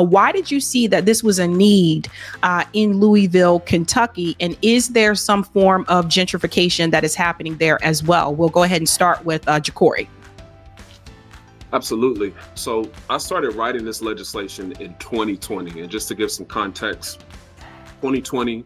Why did you see that this was a need in Louisville, Kentucky? And is there some form of gentrification that is happening there as well? We'll go ahead and start with Jecorey. Absolutely. So I started writing this legislation in 2020. And just to give some context, 2020,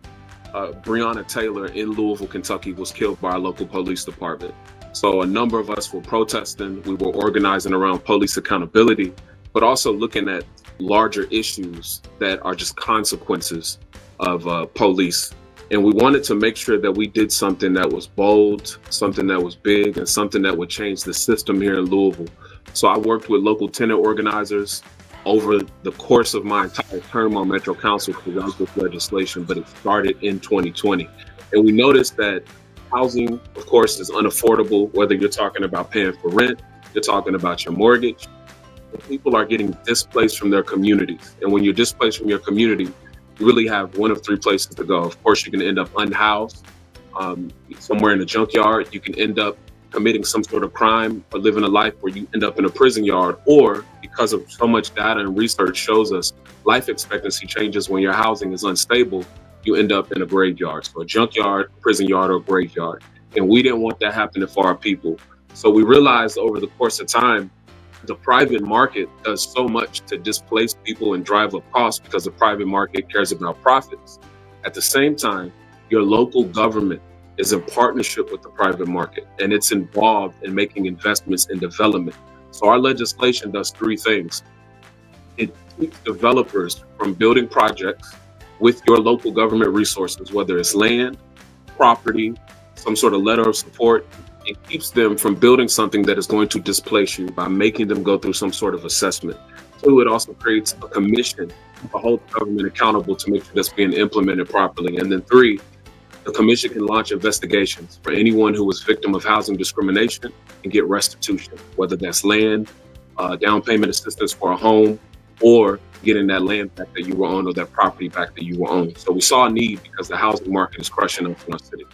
Breonna Taylor in Louisville, Kentucky was killed by our local police department. So a number of us were protesting. We were organizing around police accountability, but also looking at larger issues that are just consequences of police. And we wanted to make sure that we did something that was bold, something that was big, and something that would change the system here in Louisville. So I worked with local tenant organizers over the course of my entire term on Metro Council to develop this legislation, but it started in 2020. And we noticed that housing, of course, is unaffordable, whether you're talking about paying for rent, you're talking about your mortgage. People are getting displaced from their communities. And when you're displaced from your community, you really have one of three places to go. Of course, you can end up unhoused, somewhere in a junkyard. You can end up committing some sort of crime or living a life where you end up in a prison yard, or because of so much data and research shows us life expectancy changes when your housing is unstable, you end up in a graveyard. So a junkyard, prison yard, or graveyard. And we didn't want that happening for our people. So we realized over the course of time, the private market does so much to displace people and drive up costs because the private market cares about profits. At the same time, your local government is in partnership with the private market, and it's involved in making investments in development. So our legislation does three things. It keeps developers from building projects with your local government resources, whether it's land, property, some sort of letter of support. It keeps them from building something that is going to displace you by making them go through some sort of assessment. Two, it also creates a commission to hold the government accountable to make sure that's being implemented properly. And then three, the commission can launch investigations for anyone who was victim of housing discrimination and get restitution, whether that's land, down payment assistance for a home, or getting that land back that you were on or that property back that you were on. So we saw a need because the housing market is crushing us in our city.